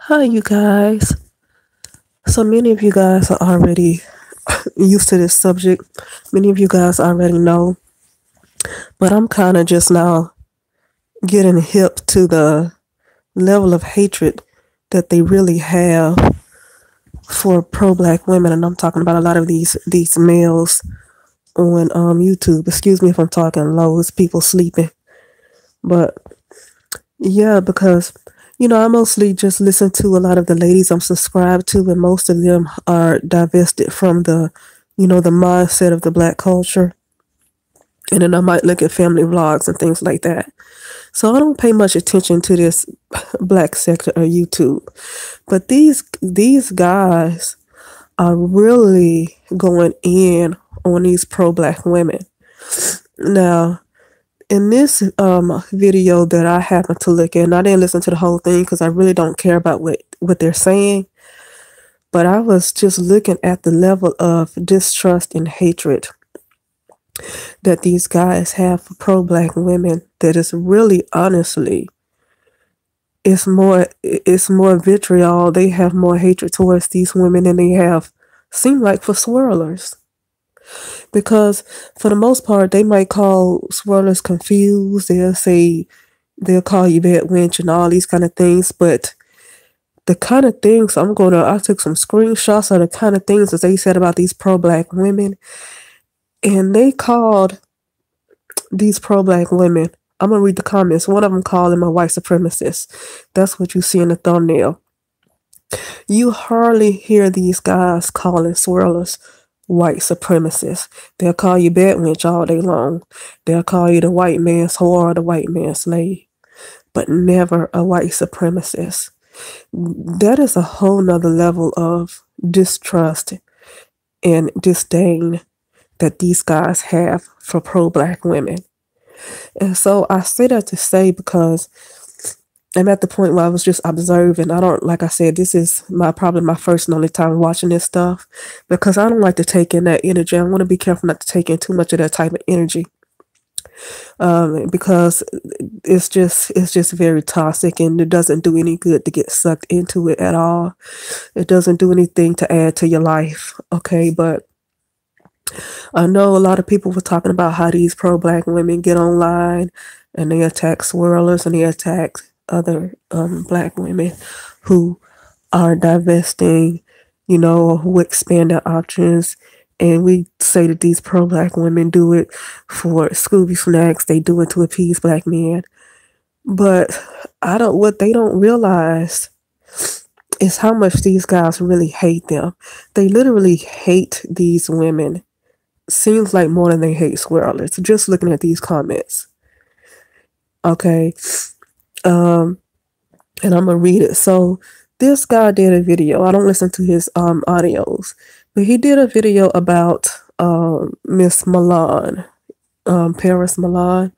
Hi, you guys. So many of you guys are already used to this subject. Many of you guys already know, but I'm kind of just now getting hip to the level of hatred that they really have for pro-black women, and I'm talking about a lot of these males on YouTube. Excuse me if I'm talking low. It's people sleeping, but yeah, because I mostly just listen to a lot of the ladies I'm subscribed to, and most of them are divested from the mindset of the black culture. And then I might look at family vlogs and things like that. So I don't pay much attention to this black sector of YouTube. But these guys are really going in on these pro-black women. Now, in this video that I happened to look at, and I didn't listen to the whole thing because I really don't care about what they're saying, but I was just looking at the level of distrust and hatred that these guys have for pro-black women. That is really, honestly, it's more vitriol. They have more hatred towards these women than they have seem like for swirlers. Because for the most part, they might call swirlers confused. They'll call you bad wench and all these kind of things. But the kind of things I took some screenshots of the kind of things that they said about these pro-black women, and they called these pro-black women. I'm gonna read the comments. One of them called them a white supremacist. That's what you see in the thumbnail. You hardly hear these guys calling swirlers white supremacists. They'll call you bad wench all day long. They'll call you the white man's whore or the white man's slave, but never a white supremacist. That is a whole nother level of distrust and disdain that these guys have for pro-black women. And so I say that to say because I'm at the point where I was just observing. Like I said, this is probably my first and only time watching this stuff because I don't like to take in that energy. I want to be careful not to take in too much of that type of energy because it's just very toxic and it doesn't do any good to get sucked into it at all. It doesn't do anything to add to your life. Okay, but I know a lot of people were talking about how these pro-black women get online and they attack swirlers and they attack other black women who are divesting, who expand their options. And we say that these pro-black women do it for Scooby snacks. They do it to appease black men. But what they don't realize is how much these guys really hate them. They literally hate these women. Seems like more than they hate swirlers. Just looking at these comments. Okay. And I'm gonna read it. So this guy did a video. I don't listen to his audios, but he did a video about Miss Milan, Paris Milan.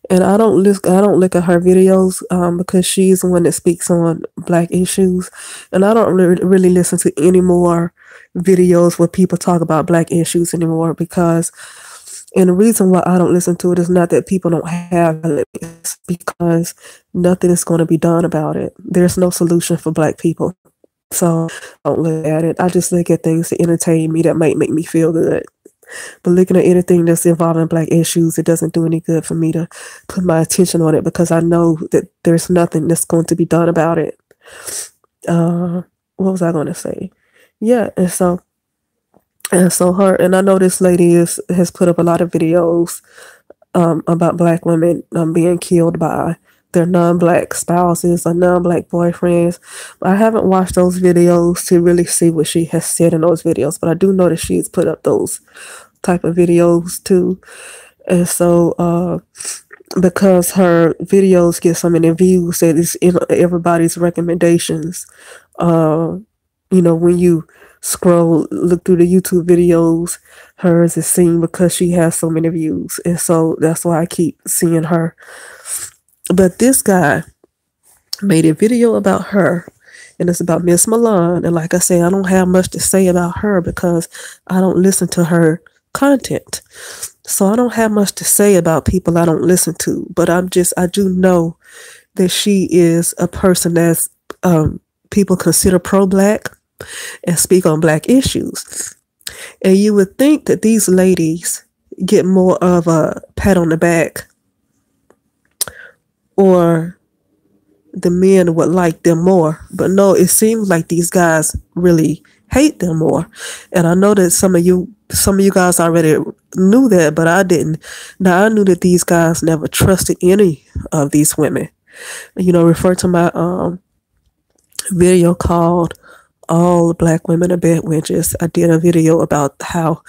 And I don't look at her videos because she's the one that speaks on black issues, and I don't really listen to any more videos where people talk about black issues anymore because. And the reason why I don't listen to it is not that people don't have it, it's because nothing is going to be done about it. There's no solution for black people. So I don't look at it. I just look at things to entertain me that might make me feel good. But looking at anything that's involving black issues, it doesn't do any good for me to put my attention on it because I know that there's nothing that's going to be done about it. What was I going to say? Yeah, and so I know this lady has put up a lot of videos about black women being killed by their non-black spouses or non-black boyfriends. I haven't watched those videos to really see what she has said in those videos, but I do know that she's put up those type of videos too. And so because her videos get so many views that it's in everybody's recommendations, when you look through the YouTube videos, hers is seen because she has so many views. And so that's why I keep seeing her. But this guy made a video about her, and it's about Miss Milan. And like I say, I don't have much to say about her because I don't listen to her content. So I don't have much to say about people I don't listen to. But I do know that she is a person that's people consider pro-black and speak on black issues. And you would think that these ladies get more of a pat on the back, or the men would like them more. But no, it seems like these guys really hate them more. And I know that some of you guys already knew that, but I didn't. Now I knew that these guys never trusted any of these women. Refer to my video called "All Black Women Are Bed Wenches." I did a video about how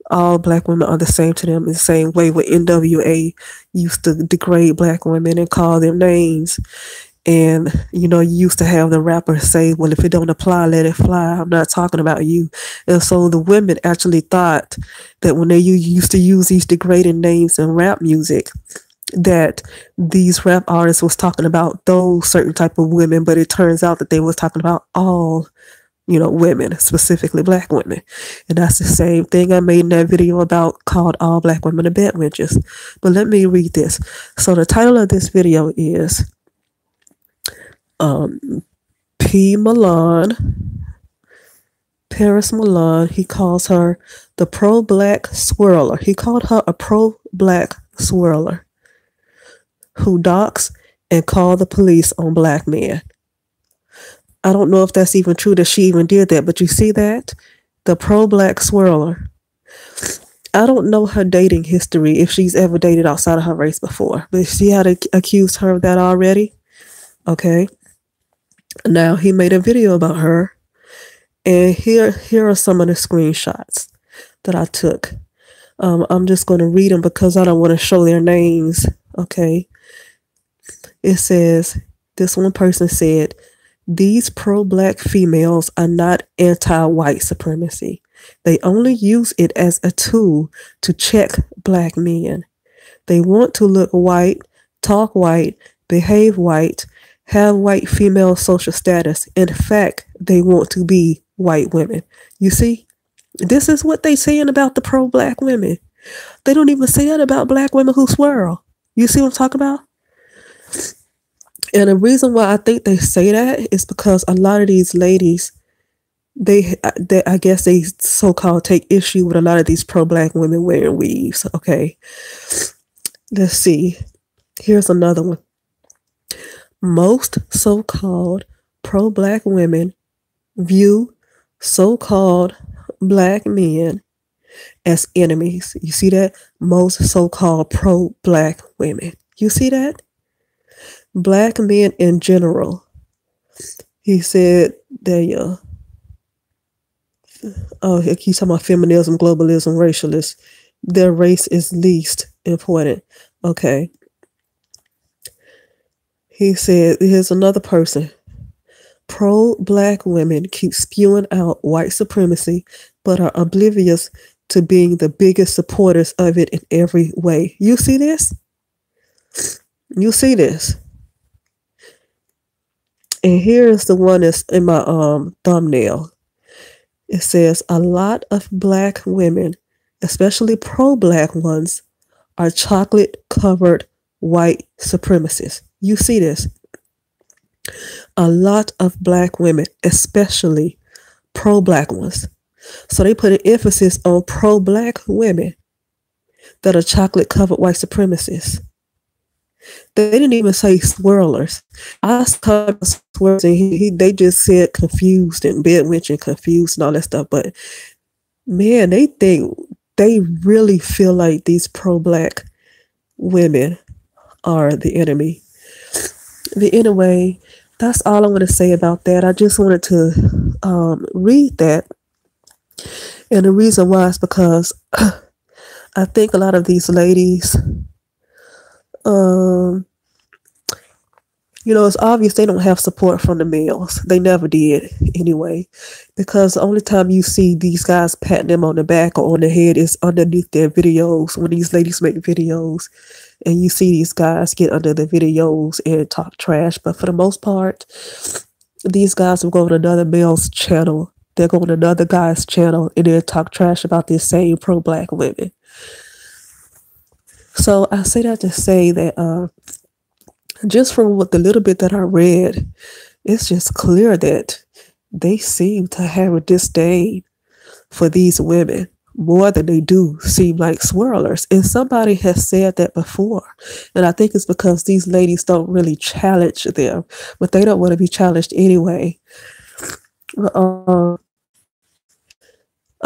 all black women are the same to them, in the same way with NWA used to degrade black women and call them names. And you used to have the rappers say, well, if it don't apply, let it fly. I'm not talking about you. And so the women actually thought that when they used to use these degrading names in rap music, that these rap artists was talking about those certain type of women, but it turns out that they was talking about all women, specifically black women. And that's the same thing I made in that video about called All Black Women Are Bed Wenches. But let me read this. So the title of this video is P. Milan, Paris Milan. He calls her the pro-black swirler. He called her a pro-black swirler who docks and called the police on black men. I don't know if that's even true that she even did that, but you see that? The pro-black swirler. I don't know her dating history, if she's ever dated outside of her race before, but she had accused her of that already. Okay. Now he made a video about her, and here are some of the screenshots that I took. I'm just going to read them because I don't want to show their names. Okay. It says, this one person said, these pro-black females are not anti-white supremacy. They only use it as a tool to check black men. They want to look white, talk white, behave white, have white female social status. In fact, they want to be white women. You see, this is what they saying about the pro-black women. They don't even say that about black women who swirl. You see what I'm talking about? And the reason why I think they say that is because a lot of these ladies, they I guess they so-called take issue with a lot of these pro-black women wearing weaves. Okay, let's see. Here's another one. Most so-called pro-black women view so-called black men as enemies. You see that? Most so-called pro-black women. You see that? Black men in general. He said that, he's talking about feminism, globalism, racialists. Their race is least important. Okay. He said, here's another person. Pro-black women keep spewing out white supremacy, but are oblivious to being the biggest supporters of it in every way. You see this? You see this? And here's the one that's in my thumbnail. It says, a lot of black women, especially pro-black ones, are chocolate-covered white supremacists. You see this? A lot of black women, especially pro-black ones. So they put an emphasis on pro-black women that are chocolate-covered white supremacists. They didn't even say swirlers. I saw swirlers and they just said confused and bedwench and confused and all that stuff. But man, they really feel like these pro-black women are the enemy. But anyway, that's all I'm going to say about that. I just wanted to read that. And the reason why is because I think a lot of these ladies, it's obvious they don't have support from the males. They never did anyway, because the only time you see these guys patting them on the back or on the head is underneath their videos when these ladies make videos, and you see these guys get under the videos and talk trash. But for the most part, these guys will go to another male's channel. They'll go on another guy's channel and they'll talk trash about this same pro-black women. So I say that to say that just from what the little bit that I read it's just clear that they seem to have a disdain for these women more than they do seem like swirlers. And somebody has said that before. And I think it's because these ladies don't really challenge them, but they don't want to be challenged anyway. I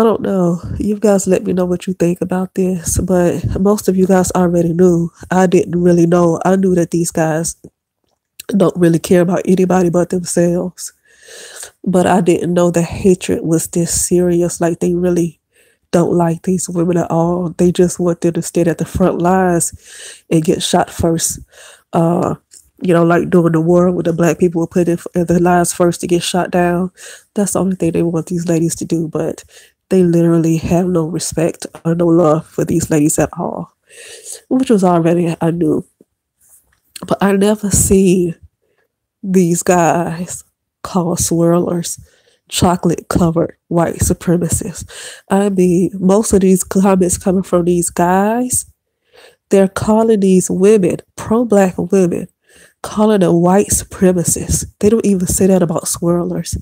don't know. You guys let me know what you think about this, but most of you guys already knew. I didn't really know. I knew that these guys don't really care about anybody but themselves. But I didn't know the hatred was this serious. Like they really don't like these women at all. They just want them to stand at the front lines and get shot first. Uh, like during the war when the black people were put in the lines first to get shot down. That's the only thing they want these ladies to do. But they literally have no respect or no love for these ladies at all, which was already I knew. But I never seen these guys call swirlers chocolate covered white supremacists. I mean, most of these comments coming from these guys, they're calling these women, pro black women, calling them white supremacists. They don't even say that about swirlers.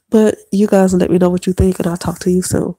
But you guys let me know what you think, and I'll talk to you soon.